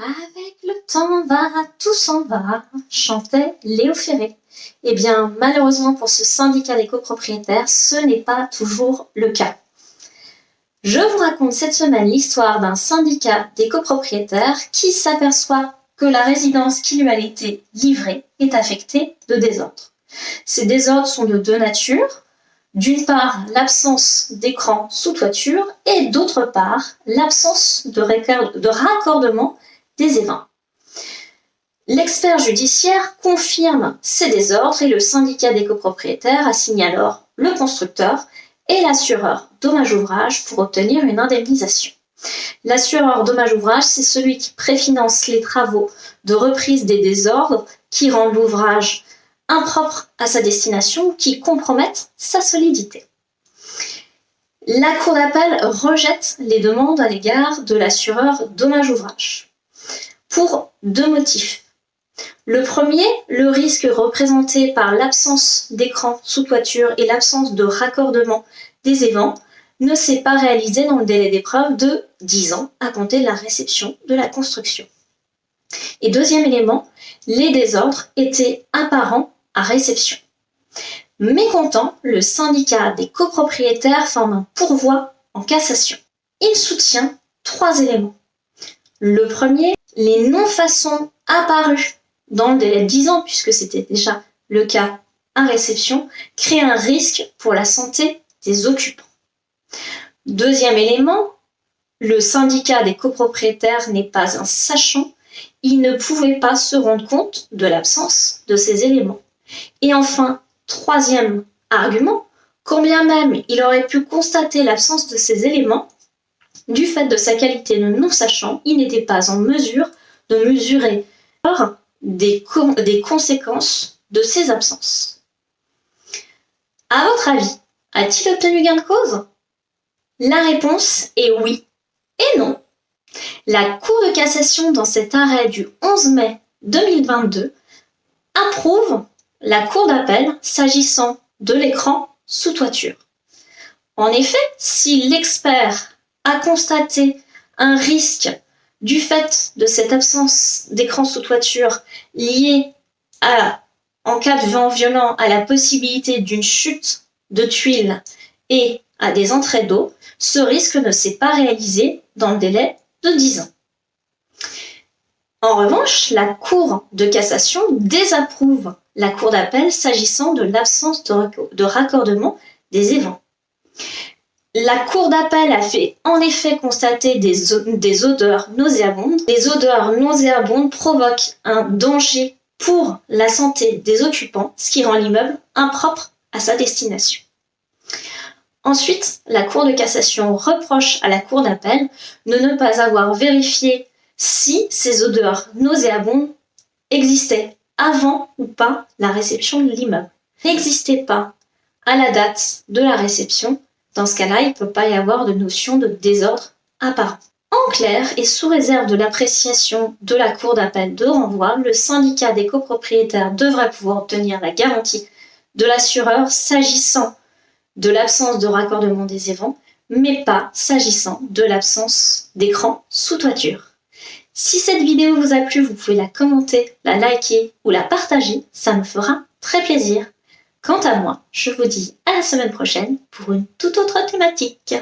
Avec le temps va, tout s'en va, chantait Léo Ferré. Eh bien, malheureusement pour ce syndicat des copropriétaires, ce n'est pas toujours le cas. Je vous raconte cette semaine l'histoire d'un syndicat des copropriétaires qui s'aperçoit que la résidence qui lui a été livrée est affectée de désordres. Ces désordres sont de deux natures. D'une part, l'absence d'écran sous toiture et d'autre part, l'absence de raccordement des évents. L'expert judiciaire confirme ces désordres et le syndicat des copropriétaires assigne alors le constructeur et l'assureur dommage-ouvrage pour obtenir une indemnisation. L'assureur dommage-ouvrage, c'est celui qui préfinance les travaux de reprise des désordres qui rendent l'ouvrage impropre à sa destination ou qui compromettent sa solidité. La Cour d'appel rejette les demandes à l'égard de l'assureur dommage-ouvrage pour deux motifs. Le premier, le risque représenté par l'absence d'écran sous toiture et l'absence de raccordement des évents ne s'est pas réalisé dans le délai d'épreuve de 10 ans à compter de la réception de la construction. Et deuxième élément, les désordres étaient apparents à réception. Mécontent, le syndicat des copropriétaires forme un pourvoi en cassation. Il soutient trois éléments. Le premier, les non-façons apparues dans le délai de 10 ans, puisque c'était déjà le cas à réception, créent un risque pour la santé des occupants. Deuxième élément, le syndicat des copropriétaires n'est pas un sachant, il ne pouvait pas se rendre compte de l'absence de ces éléments. Et enfin, troisième argument, quand bien même il aurait pu constater l'absence de ces éléments, du fait de sa qualité de non-sachant, il n'était pas en mesure de mesurer des conséquences de ces absences. À votre avis, a-t-il obtenu gain de cause ? La réponse est oui et non. La Cour de cassation, dans cet arrêt du 11 mai 2022, approuve la Cour d'appel s'agissant de l'écran sous toiture. En effet, si l'expert a constaté un risque du fait de cette absence d'écran sous toiture lié en cas de vent violent, à la possibilité d'une chute de tuiles et à des entrées d'eau, ce risque ne s'est pas réalisé dans le délai de 10 ans. En revanche, la Cour de cassation désapprouve la Cour d'appel s'agissant de l'absence de raccordement des évents. La Cour d'appel a fait en effet constater des odeurs nauséabondes. Les odeurs nauséabondes provoquent un danger pour la santé des occupants, ce qui rend l'immeuble impropre à sa destination. Ensuite, la Cour de cassation reproche à la Cour d'appel de ne pas avoir vérifié si ces odeurs nauséabondes existaient avant ou pas la réception de l'immeuble. N'existaient pas à la date de la réception. Dans ce cas-là, il ne peut pas y avoir de notion de désordre apparent. En clair, et sous réserve de l'appréciation de la Cour d'appel de renvoi, le syndicat des copropriétaires devrait pouvoir obtenir la garantie de l'assureur s'agissant de l'absence de raccordement des évents, mais pas s'agissant de l'absence d'écran sous toiture. Si cette vidéo vous a plu, vous pouvez la commenter, la liker ou la partager, ça me fera très plaisir. Quant à moi, je vous dis à la semaine prochaine pour une toute autre thématique.